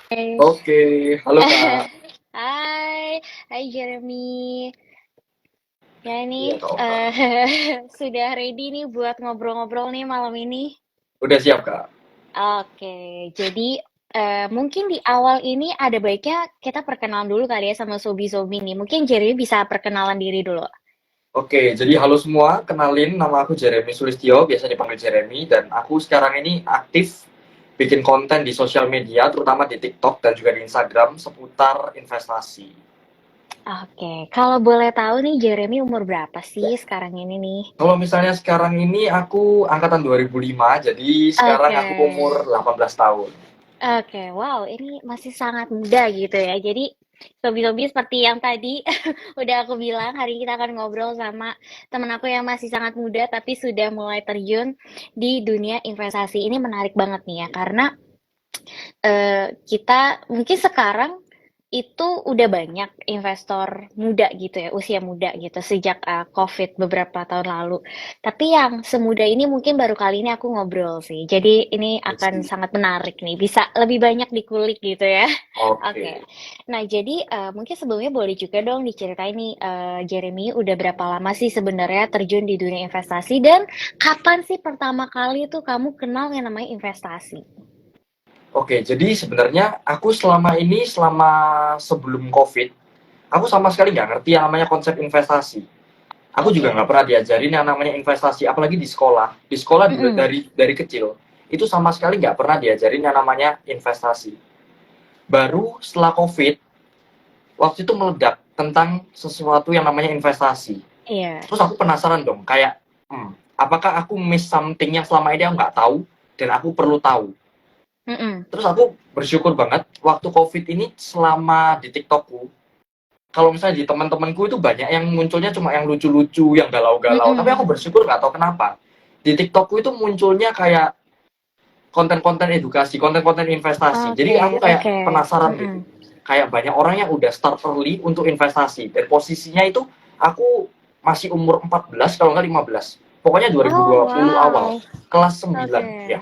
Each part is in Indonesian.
Oke, halo Kak. Hai, hai Jeremy. Ya nih, Iya Kak Oka. sudah ready nih buat ngobrol-ngobrol nih malam ini. Udah siap Kak? Oke, jadi mungkin di awal ini ada baiknya kita perkenalan dulu kali ya sama Sobi-Sobi nih. Mungkin Jeremy bisa perkenalan diri dulu. Oke, jadi halo semua, kenalin nama aku Jeremy Sulistyo, biasa dipanggil Jeremy, dan aku sekarang ini aktif bikin konten di sosial media, terutama di TikTok dan juga di Instagram seputar investasi. Oke, kalau boleh tahu nih Jeremy umur berapa sih Ya. sekarang ini nih? Kalau misalnya sekarang ini aku angkatan 2005, jadi sekarang Oke. aku umur 18 tahun. Oke, wow, ini masih sangat muda gitu ya. Jadi, sobi-sobi seperti yang tadi udah aku bilang, hari ini kita akan ngobrol sama temen aku yang masih sangat muda, tapi sudah mulai terjun di dunia investasi. Ini menarik banget nih ya, karena kita mungkin sekarang itu udah banyak investor muda gitu ya, usia muda gitu, sejak COVID beberapa tahun lalu. Tapi yang semuda ini mungkin baru kali ini aku ngobrol sih. Jadi ini akan sangat menarik nih, bisa lebih banyak dikulik gitu ya. Oke. Oke. Nah, jadi mungkin sebelumnya boleh juga dong diceritain nih, Jeremy udah berapa lama sih sebenarnya terjun di dunia investasi dan kapan sih pertama kali tuh kamu kenal yang namanya investasi? Oke, jadi sebenarnya aku selama ini, selama sebelum COVID, aku sama sekali nggak ngerti yang namanya konsep investasi. Aku juga Oke. nggak pernah diajarin yang namanya investasi, apalagi di sekolah. Di sekolah Mm-mm. dari kecil itu sama sekali nggak pernah diajarin yang namanya investasi. Baru setelah COVID, waktu itu meledak tentang sesuatu yang namanya investasi. Iya. Terus aku penasaran dong, kayak, apakah aku miss something yang selama ini aku nggak tahu dan aku perlu tahu. Mm-mm. Terus aku bersyukur banget waktu COVID ini selama di TikTokku, kalau misalnya di teman-temanku itu banyak yang munculnya cuma yang lucu-lucu, yang galau-galau. Tapi aku Mm-mm. bersyukur nggak tahu kenapa. Di TikTokku itu munculnya kayak konten-konten edukasi, konten-konten investasi. Jadi Oke, aku kayak oke. penasaran Mm-mm. gitu. Kayak banyak orang yang udah start early untuk investasi. Dan posisinya itu aku masih umur 14 kalau nggak 15. Pokoknya Oh, 2020 awal, wow. kelas Oke. 9 ya,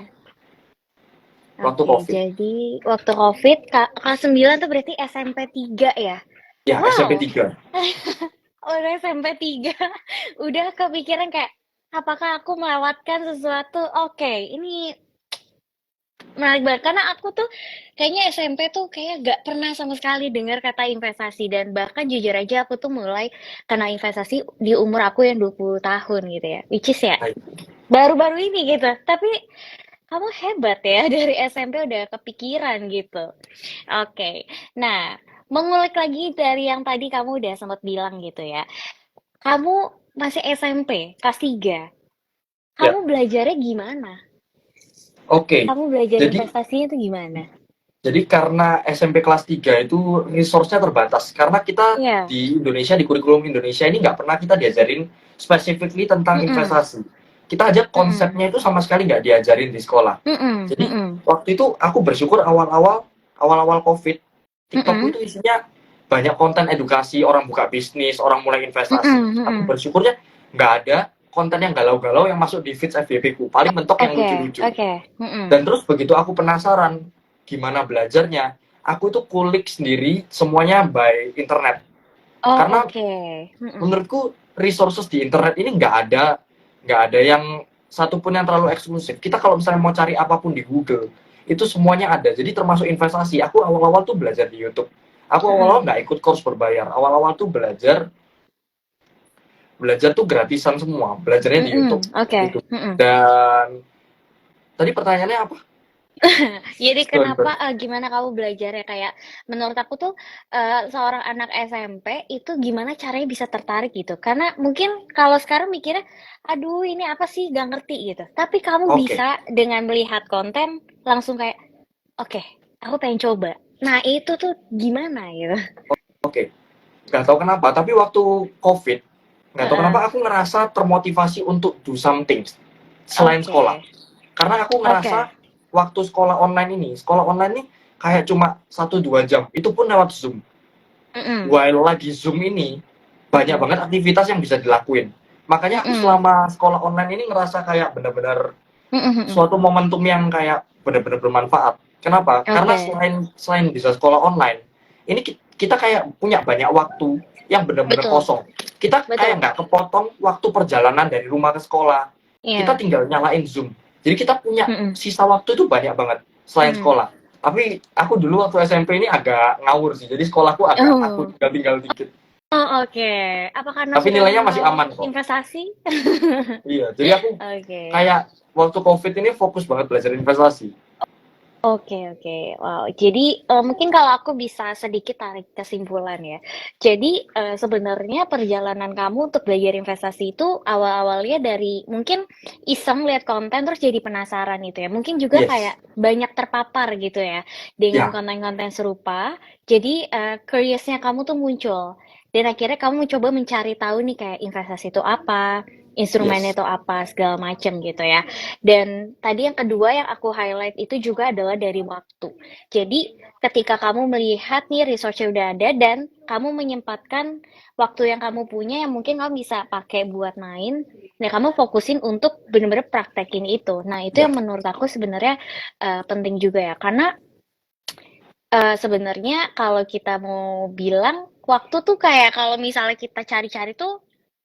waktu Oke, COVID. jadi waktu COVID, kelas 9 tuh berarti SMP 3 ya? Ya, SMP Wow, 3. udah SMP 3. Udah kepikiran kayak, apakah aku melewatkan sesuatu? Oke, ini menarik banget. Karena aku tuh kayaknya SMP tuh kayak gak pernah sama sekali dengar kata investasi. Dan bahkan jujur aja aku tuh mulai kena investasi di umur aku yang 20 tahun gitu ya. Which is ya, baru-baru ini gitu. Tapi kamu hebat ya dari SMP udah kepikiran gitu. Oke. Nah, mengulik lagi dari yang tadi kamu udah sempat bilang gitu ya. Kamu masih SMP, kelas 3. Ya, Kamu belajarnya gimana? oke. Kamu belajar Jadi investasinya itu gimana? Jadi karena SMP kelas 3 itu resource-nya terbatas. Karena kita Iya. di Indonesia, di kurikulum Indonesia ini nggak pernah kita diajarin specifically tentang Mm-mm. investasi. Kita aja Mm-mm. konsepnya itu sama sekali nggak diajarin di sekolah. Mm-mm. Jadi Mm-mm. waktu itu aku bersyukur awal-awal COVID, TikTokku Mm-mm. itu isinya banyak konten edukasi, orang buka bisnis, orang mulai investasi. Mm-mm. Aku Mm-mm. bersyukurnya nggak ada konten yang galau-galau yang masuk di feeds FYP ku. Paling mentok yang Oke, lucu-lucu. oke. Mm-mm. Dan terus begitu aku penasaran gimana belajarnya, aku tuh kulik sendiri semuanya by internet. Oh, Karena oke. Mm-mm. menurutku resources di internet ini nggak ada yang satupun yang terlalu eksklusif. Kita kalau misalnya mau cari apapun di Google, itu semuanya ada. Jadi termasuk investasi. Aku awal-awal tuh belajar di YouTube. Aku awal-awal Mm-mm. nggak ikut course berbayar. Awal-awal tuh belajar belajar tuh gratisan semua. Belajarnya di Mm-mm. YouTube. Oke. Gitu. Mm-mm. Dan tadi pertanyaannya apa? Jadi Sorry, kenapa, gimana kamu belajarnya? Kayak menurut aku tuh, seorang anak SMP itu gimana caranya bisa tertarik gitu. Karena mungkin kalau sekarang mikirnya, "Aduh ini apa sih, gak ngerti," gitu. Tapi kamu Oke, bisa dengan melihat konten langsung kayak, "Oke, aku pengen coba." Nah itu tuh gimana gitu? oke. Nggak tahu kenapa, tapi waktu COVID, nggak tahu kenapa Heeh. aku ngerasa termotivasi untuk do something selain sekolah. Oke. Karena aku ngerasa Oke. waktu sekolah online ini kayak cuma 1-2 jam, itu pun lewat Zoom. Mhm. While lagi Zoom ini, banyak Mhm. banget aktivitas yang bisa dilakuin. Makanya aku Mhm. selama sekolah online ini ngerasa kayak bener-bener Mhm mhm. suatu momentum yang kayak bener-bener bermanfaat. Kenapa? Karena Oke, selain bisa sekolah online, ini kita kayak punya banyak waktu yang benar-benar betul, kosong. Kita kayak betul. nggak kepotong waktu perjalanan dari rumah ke sekolah. Kita Iya. tinggal nyalain Zoom. Jadi kita punya Mm-mm. sisa waktu itu banyak banget selain Mm. sekolah. Tapi aku dulu waktu SMP ini agak ngawur sih. Jadi sekolahku agak aku Oh. tinggal dikit. Oh, oke. Apa karena Tapi sudah nilainya masih mau aman kok. investasi? Iya, jadi aku Oke. kayak waktu COVID ini fokus banget belajar investasi. Oke, oke. Wow. Jadi mungkin kalau aku bisa sedikit tarik kesimpulan ya. Jadi sebenarnya perjalanan kamu untuk belajar investasi itu awal-awalnya dari mungkin iseng lihat konten terus jadi penasaran gitu ya. Mungkin juga Yes. kayak banyak terpapar gitu ya dengan Ya, konten-konten serupa. Jadi curiousnya kamu tuh muncul. Dan akhirnya kamu mencoba mencari tahu nih kayak investasi itu apa, instrumennya yes. itu apa, segala macam gitu ya. Dan tadi yang kedua yang aku highlight itu juga adalah dari waktu. Jadi ketika kamu melihat nih resource-nya udah ada dan kamu menyempatkan waktu yang kamu punya yang mungkin kamu bisa pakai buat main, nah kamu fokusin untuk bener-bener praktekin itu. Nah itu Ya. yang menurut aku sebenarnya penting juga ya, karena sebenarnya kalau kita mau bilang waktu tuh kayak kalau misalnya kita cari-cari tuh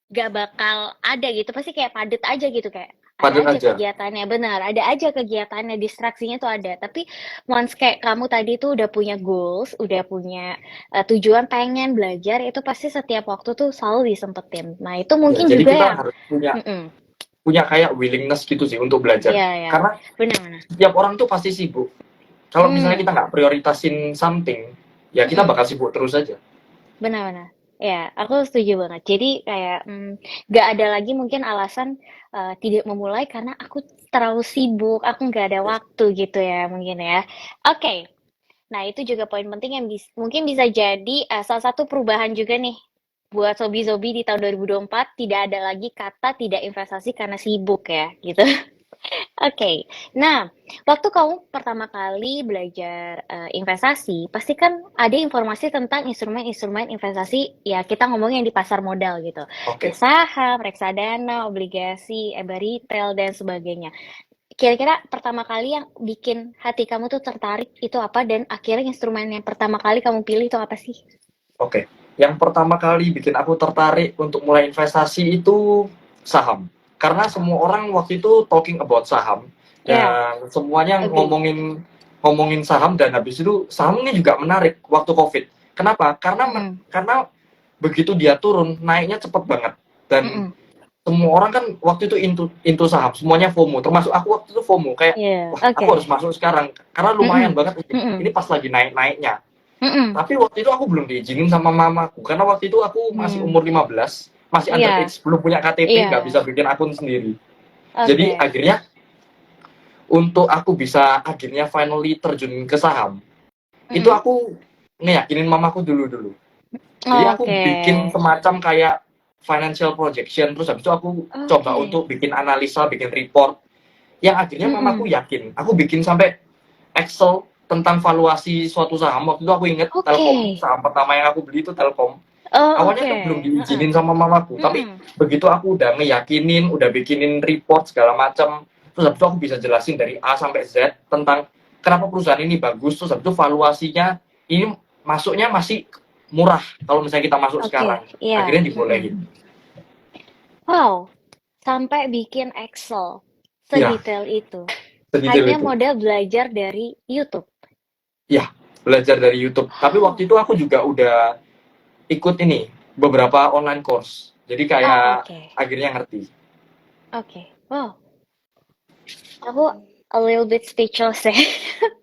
gak bakal ada gitu, pasti kayak padet aja gitu, kayak ada Padat aja aja. kegiatannya, benar, ada aja kegiatannya, distraksinya tuh ada. Tapi once kayak kamu tadi tuh udah punya goals, udah punya tujuan pengen belajar, itu pasti setiap waktu tuh selalu disempetin. Nah, itu Ya, mungkin jadi juga kita yang, harus punya mm-mm, punya kayak willingness gitu sih untuk belajar. iya, ya, Karena benar-benar, setiap orang tuh pasti sibuk. Kalau misalnya kita mm, nggak prioritasin something, ya kita mm-mm. bakal sibuk terus aja. Benar-benar. Ya, aku setuju banget. Jadi kayak nggak ada lagi mungkin alasan tidak memulai karena aku terlalu sibuk, aku nggak ada Yes. waktu gitu ya mungkin ya. Oke, nah itu juga poin penting yang mungkin bisa jadi salah satu perubahan juga nih buat Sobi-Sobi di tahun 2024 tidak ada lagi kata tidak investasi karena sibuk ya gitu. Oke, nah, waktu kamu pertama kali belajar investasi, pasti kan ada informasi tentang instrumen-instrumen investasi, ya kita ngomong yang di pasar modal gitu. Ada Oke. saham, reksadana, obligasi, retail, dan sebagainya. Kira-kira pertama kali yang bikin hati kamu tuh tertarik itu apa, dan akhirnya instrumen yang pertama kali kamu pilih itu apa sih? Oke. Yang pertama kali bikin aku tertarik untuk mulai investasi itu saham. Karena semua orang waktu itu talking about saham Ya, dan semuanya agree. ngomongin saham dan habis itu saham ini juga menarik waktu Covid. Kenapa? Mm-mm, Karena begitu dia turun naiknya cepet banget dan mm-mm. semua orang kan waktu itu into saham, semuanya FOMO, termasuk aku waktu itu FOMO kayak Iya, wah aku harus oke. masuk sekarang karena lumayan Mm-mm, banget ini mm-mm, pas lagi naik-naiknya. mm-mm, Tapi waktu itu aku belum diizinin sama mamaku karena waktu itu aku masih mm. umur 15, masih Iya, underage, belum punya KTP, nggak iya. bisa bikin akun sendiri. Jadi Oke, akhirnya untuk aku bisa akhirnya finally terjun ke saham, itu mhm, aku ngeyakinin mamaku dulu-dulu. Jadi aku oke, bikin semacam kayak financial projection, terus habis itu aku coba oke, untuk bikin analisa, bikin report, yang akhirnya mamaku mhm, yakin. Aku bikin sampai Excel tentang valuasi suatu saham. Waktu itu aku inget oke, Telkom, saham pertama yang aku beli itu Telkom. oh Awalnya oke, tuh belum heeh, diizinin sama mamaku, tapi mhm, begitu aku udah ngeyakinin, udah bikinin report segala macam, terus habis itu aku bisa jelasin dari A sampai Z tentang kenapa perusahaan ini bagus, terus habis itu valuasinya ini masuknya masih murah kalau misalnya kita masuk oke, sekarang. iya, Akhirnya mhm. dibolehin. Wow, sampai bikin Excel Iya, sedetail itu, sedetail hanya itu. modal belajar dari YouTube? Iya, belajar dari YouTube. Tapi waktu Oh, itu aku juga udah ikut ini beberapa online course. Jadi kayak oh oke, akhirnya ngerti. oke, wow, aku a little bit speechless ya.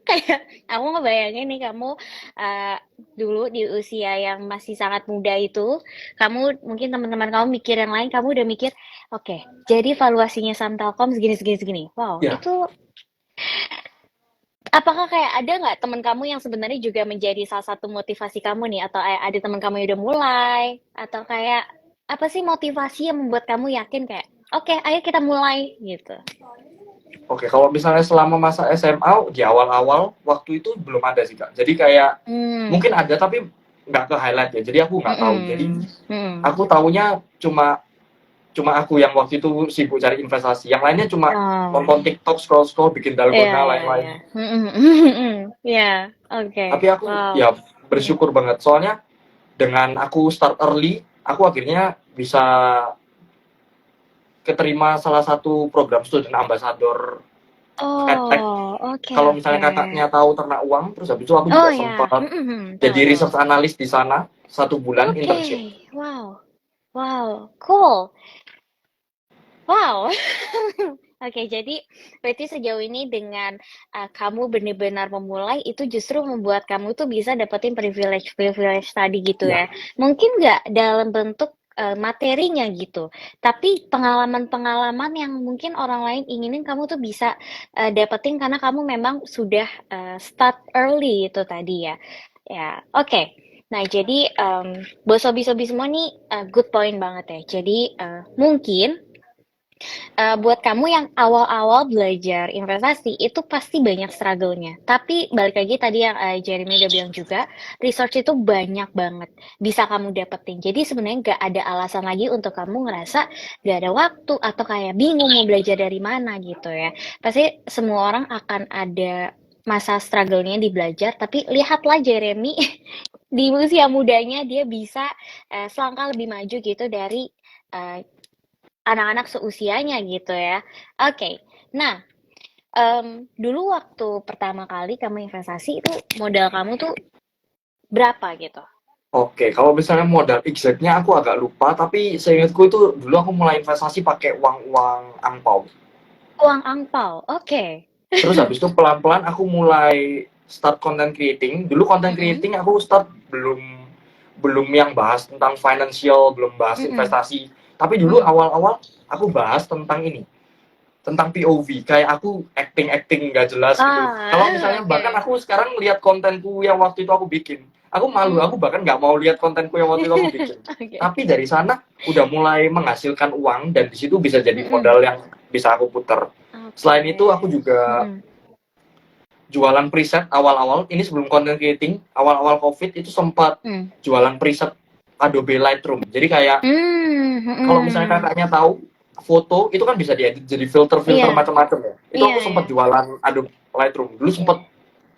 Kayak aku ngebayangin nih kamu uh, dulu di usia yang masih sangat muda itu, kamu mungkin teman-teman kamu mikir yang lain, kamu udah mikir, oke, jadi valuasinya saham Telkom segini segini segini. Wow, Ya, itu apakah kayak ada nggak teman kamu yang sebenarnya juga menjadi salah satu motivasi kamu nih, atau ada teman kamu yang udah mulai, atau kayak apa sih motivasi yang membuat kamu yakin kayak, oke, ayo kita mulai gitu. oke, kalau misalnya selama masa SMA di awal-awal waktu itu belum ada sih Kak. Jadi kayak Hmm, mungkin ada tapi nggak ke highlight ya. Jadi aku nggak tahu. Jadi mm-mm, mm-mm, aku taunya cuma cuma aku yang waktu itu sibuk cari investasi. Yang lainnya cuma Oh, nonton TikTok, scroll-scroll, bikin iya, dalgona, iya, iya. lain-lain. Iya, oke. Tapi aku Wow. ya Mm. bersyukur banget. Soalnya dengan aku start early, aku akhirnya bisa keterima salah satu program student ambassador edtech. Oh, oke, Kalau oke. misalnya kakaknya tahu ternak uang, terus habis itu aku Oh juga ya, sempat tahu, jadi tahu. research analyst di sana 1 bulan Oke, internship. wow, wow, cool. Wow. Oke, jadi berarti sejauh ini dengan kamu benar-benar memulai itu justru membuat kamu tuh bisa dapetin privilege-privilege tadi gitu Iya, ya. Mungkin nggak dalam bentuk materinya gitu, tapi pengalaman-pengalaman yang mungkin orang lain inginin kamu tuh bisa dapetin karena kamu memang sudah start early itu tadi ya. Ya, oke. Nah, jadi buat sobi-sobi semua nih good point banget ya. Jadi mungkin buat kamu yang awal-awal belajar investasi itu pasti banyak struggle-nya. Tapi balik lagi tadi yang Jeremy udah bilang juga, research itu banyak banget bisa kamu dapetin. Jadi sebenarnya nggak ada alasan lagi untuk kamu ngerasa nggak ada waktu atau kayak bingung mau belajar dari mana gitu ya. Pasti semua orang akan ada masa struggle-nya di belajar, tapi lihatlah Jeremy di usia mudanya dia bisa selangkah lebih maju gitu dari eh, anak-anak seusianya gitu ya. Oke, nah dulu waktu pertama kali kamu investasi itu modal kamu tuh berapa gitu? oke. Kalau misalnya modal exactnya aku agak lupa, tapi seingatku itu dulu aku mulai investasi pakai uang-uang angpau. Uang angpau, oke. Terus habis itu pelan-pelan aku mulai start content creating. Dulu content Mm-mm, creating aku start belum belum yang bahas tentang financial, belum bahas mm-mm, investasi. Tapi dulu mm. awal-awal aku bahas tentang ini, tentang POV. Kayak aku acting-acting nggak jelas gitu. Kalau Ah, misalnya bahkan oke. aku sekarang lihat kontenku yang waktu itu aku bikin, aku malu. Mm-mm. Aku bahkan nggak mau lihat kontenku yang waktu itu aku bikin. Oke. Tapi dari sana udah mulai menghasilkan uang dan di situ bisa jadi Mm-mm. modal yang bisa aku putar. Oke. Selain itu aku juga Mm-mm. jualan preset awal-awal ini sebelum content creating awal-awal covid itu sempat Mm. jualan preset Adobe Lightroom. Jadi kayak kalau misalnya Mm-mm. kakaknya tahu foto itu kan bisa diedit jadi filter-filter Iya, macam-macam ya. Itu iya, aku iya, sempat jualan Adobe Lightroom. Dulu iya, sempat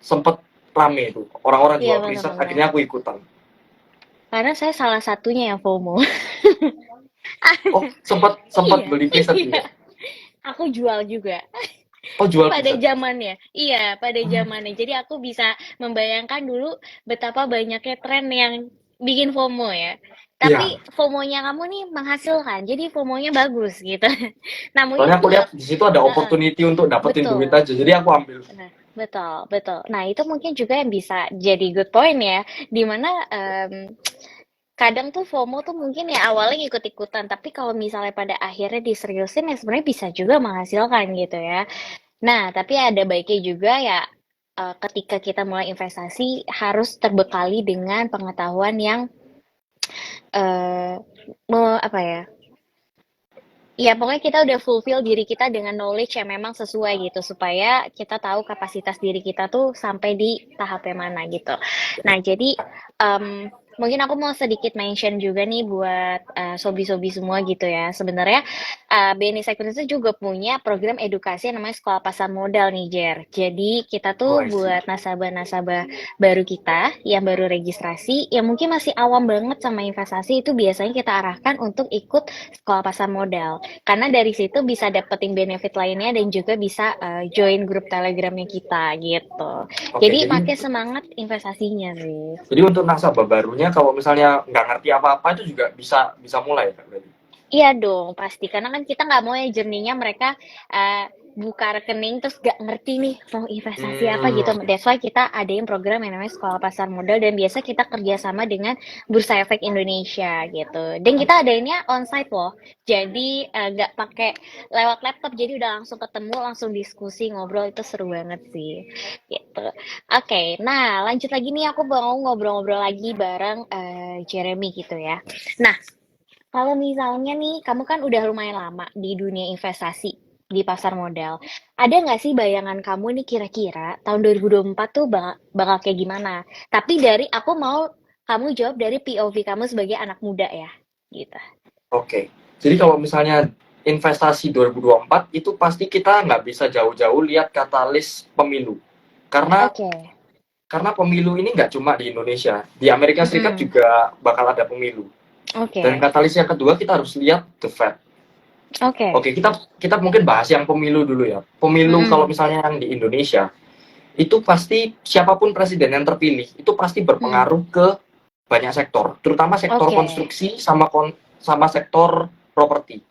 sempat rame itu. Orang-orang iya jual preset benar-benar. akhirnya aku ikutan. Karena saya salah satunya yang FOMO. Oh, sempat sempat Iya, beli preset iya. juga. Aku jual juga. Oh, jual Pada preset. zamannya. Iya, pada zamannya. Jadi aku bisa membayangkan dulu betapa banyaknya tren yang bikin FOMO ya. Iya. Tapi FOMO-nya kamu nih menghasilkan. Jadi FOMO-nya bagus gitu. Nah, mungkin Soalnya aku lihat di situ ada Heeh, opportunity untuk dapetin duit betul. aja. Jadi aku ambil. Benar, betul, betul. Nah, itu mungkin juga yang bisa jadi good point ya, dimana kadang tuh FOMO tuh mungkin ya awalnya ikut-ikutan, tapi kalau misalnya pada akhirnya diseriusin ya sebenarnya bisa juga menghasilkan gitu ya. Nah, tapi ada baiknya juga ya ketika kita mulai investasi harus terbekali dengan pengetahuan yang eh apa ya? Ya, pokoknya kita udah fulfill diri kita dengan knowledge yang memang sesuai gitu, supaya kita tahu kapasitas diri kita tuh sampai di tahap yang mana gitu. Nah, jadi mungkin aku mau sedikit mention juga nih buat sobi-sobi semua gitu ya. Sebenarnya BNI Sekuritas itu juga punya program edukasi yang namanya Sekolah Pasar Modal nih, Jer. Jadi kita Oh, tuh I see. buat nasabah-nasabah baru kita yang baru registrasi, yang mungkin masih awam banget sama investasi itu biasanya kita arahkan untuk ikut Sekolah Pasar Modal. Karena dari situ bisa dapetin benefit lainnya dan juga bisa join grup telegramnya kita gitu. Oke, Jadi jadi makin semangat investasinya sih. Jadi untuk nasabah barunya kalau misalnya nggak ngerti apa-apa itu juga bisa bisa mulai kan berarti? Iya dong, pasti. Karena kan kita nggak mau ya jerninya mereka eh, buka rekening terus nggak ngerti nih mau investasi apa gitu. Hmm, That's why kita adain program yang namanya Sekolah Pasar Modal dan biasa kita kerjasama dengan Bursa Efek Indonesia gitu. Dan kita adainnya onsite loh. Jadi nggak pakai lewat laptop, jadi udah langsung ketemu, langsung diskusi, ngobrol itu seru banget sih. Gitu. Oke, nah lanjut lagi nih aku mau ngobrol-ngobrol lagi bareng Jeremy gitu ya. Nah, kalau misalnya nih, kamu kan udah lumayan lama di dunia investasi di pasar modal. Ada nggak sih bayangan kamu nih kira-kira tahun 2024 tuh bakal kayak gimana? Tapi dari aku mau kamu jawab dari POV kamu sebagai anak muda ya, gitu. oke. Jadi kalau misalnya investasi 2024 itu pasti kita nggak bisa jauh-jauh lihat katalis pemilu. Karena Oke. pemilu ini nggak cuma di Indonesia, di Amerika Serikat Mm-mm. juga bakal ada pemilu. Dan Oke. katalis yang kedua kita harus lihat the Fed. Oke. Oke, kita kita mungkin bahas yang pemilu dulu ya. Pemilu kalau Mm-mm. misalnya yang di Indonesia, itu pasti siapapun presiden yang terpilih itu pasti Mm. berpengaruh ke banyak sektor, terutama sektor Oke. konstruksi sama sektor properti.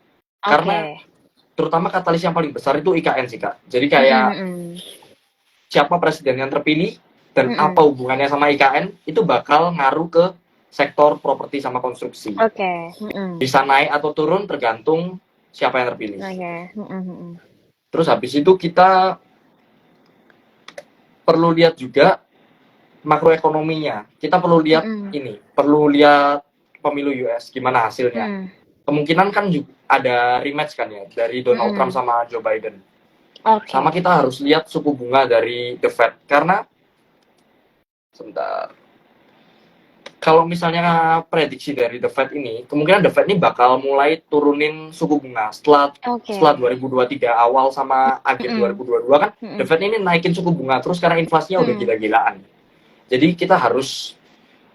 Karena Oke. terutama katalis yang paling besar itu IKN sih Kak. Jadi Mm-mm. kayak Mm-mm. siapa presiden yang terpilih dan apa Mm-mm. hubungannya sama IKN itu bakal ngaruh ke sektor properti sama konstruksi. Oke. Mm-mm. Bisa naik atau turun tergantung siapa yang terpilih. Oke. Mm-mm. Mm-mm. Terus habis itu kita perlu lihat juga makroekonominya. Kita perlu lihat Mm-mm. ini, perlu lihat pemilu US gimana hasilnya. Mm-mm. Kemungkinan kan juga ada rematch kan ya dari Donald Trump Mm-mm. sama Joe Biden. Sama Oke. kita harus lihat suku bunga dari The Fed karena sebentar. Kalau misalnya prediksi dari The Fed ini, kemungkinan The Fed ini bakal mulai turunin suku bunga setelah Oke. 2023 awal sama akhir Mm-mm. 2022 kan The Mm-mm. Fed ini naikin suku bunga terus karena inflasinya udah Mm. gila-gilaan. Jadi kita harus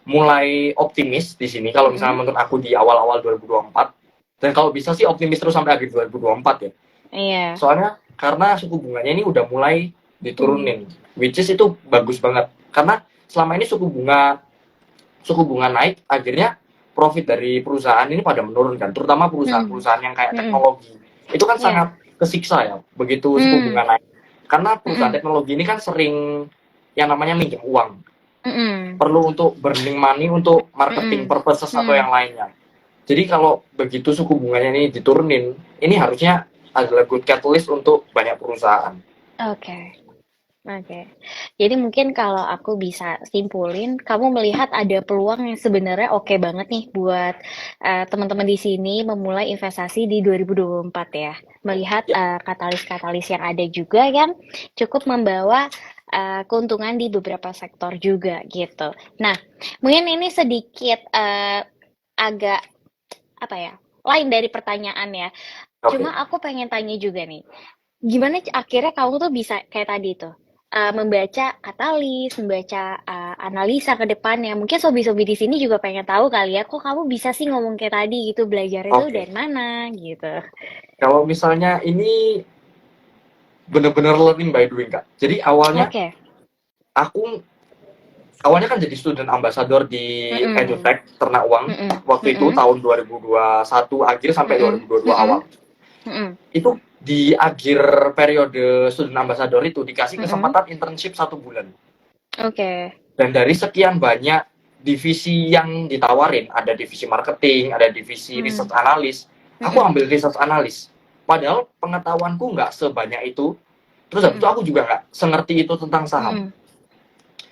mulai optimis di sini kalau Mm-mm. misalnya menurut aku di awal-awal 2024 dan kalau bisa sih optimis terus sampai akhir 2024 ya. Iya. Soalnya karena suku bunganya ini udah mulai Mm. diturunin, which is itu bagus banget. Karena selama ini suku bunga naik, akhirnya profit dari perusahaan ini pada menurun kan, terutama Mm. perusahaan-perusahaan yang kayak Mm-mm. teknologi. Itu kan Iya. sangat kesiksa ya, begitu suku Mm. bunga naik. Karena perusahaan Mm-mm. teknologi ini kan sering yang namanya minjem uang. Mm-mm. Perlu untuk burning money untuk marketing Mm-mm. purposes atau Mm. yang lainnya. Jadi kalau begitu suku bunganya ini diturunin, ini harusnya adalah good catalyst untuk banyak perusahaan. Oke. Oke. Jadi mungkin kalau aku bisa simpulin, kamu melihat ada peluang yang sebenarnya oke banget nih buat teman-teman di sini memulai investasi di 2024 ya. Melihat Ya, katalis-katalis yang ada juga yang cukup membawa keuntungan di beberapa sektor juga gitu. Nah, mungkin ini sedikit agak apa ya, lain dari pertanyaan ya. oke. Cuma aku pengen tanya juga nih, gimana akhirnya kamu tuh bisa kayak tadi tuh, membaca katalis, membaca, analisa ke depannya. Mungkin sobi-sobi di sini juga pengen tahu kali ya, kok kamu bisa sih ngomong kayak tadi gitu, belajarnya tuh Oke. dari mana gitu? Kalau misalnya ini bener-bener learning by doing Kak. Jadi Oke. aku awalnya kan jadi student ambassador di Mhm. EduTech Ternak Uang Mhm. waktu itu Mhm. tahun 2021 akhir sampai Mhm. 2022 awal. Mhm. Mhm. Itu di akhir periode student ambassador itu dikasih Mhm. kesempatan internship 1 bulan. Oke. Dan dari sekian banyak divisi yang ditawarin, ada divisi marketing, ada divisi Mmm. research analis, aku Mhm. ambil research analis. Padahal pengetahuanku nggak sebanyak itu. Terus habis itu Mhm. aku juga nggak sengerti itu tentang saham. Mhm.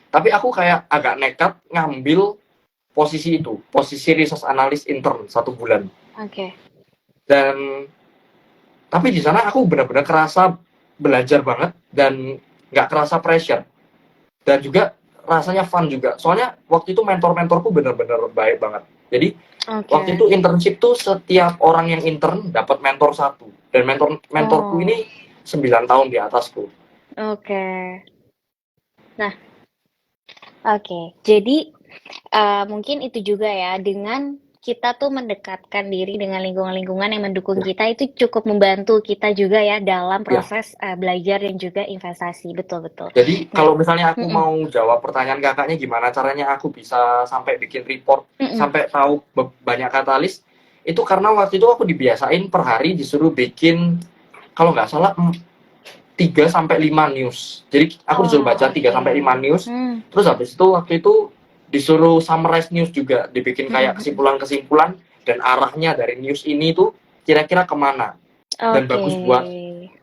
Tapi aku kayak agak nekat ngambil posisi itu, posisi research analis intern 1 bulan. Oke. Dan tapi di sana aku benar-benar kerasa belajar banget dan nggak kerasa pressure. Dan juga rasanya fun juga. Soalnya waktu itu mentor-mentorku benar-benar baik banget. Jadi waktu Oke. itu internship tuh setiap orang yang intern dapat mentor satu. Dan mentorku Oh, ini 9 tahun di atasku. oke. Nah, oke. Jadi, mungkin itu juga ya, dengan kita tuh mendekatkan diri dengan lingkungan-lingkungan yang mendukung Ya, kita, itu cukup membantu kita juga ya dalam ya. proses belajar dan juga investasi. Betul, betul. Jadi Nah, kalau misalnya aku mm-mm, mau jawab pertanyaan kakaknya gimana caranya aku bisa sampai bikin report, mm-mm. sampai tahu banyak katalis, itu karena waktu itu aku dibiasain per hari disuruh bikin, kalau nggak salah 3 sampai 5 news. Jadi aku disuruh baca Oh, 3 oke. sampai 5 news. Hmm, Terus habis itu waktu itu disuruh summarize news juga, dibikin kayak mm-mm. kesimpulan-kesimpulan dan arahnya dari news ini tuh kira-kira kemana dan Oke, bagus buat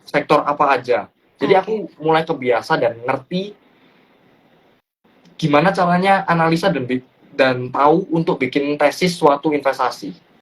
sektor apa aja. Jadi oke. aku mulai kebiasa dan ngerti gimana caranya analisa dan tahu untuk bikin tesis suatu investasi.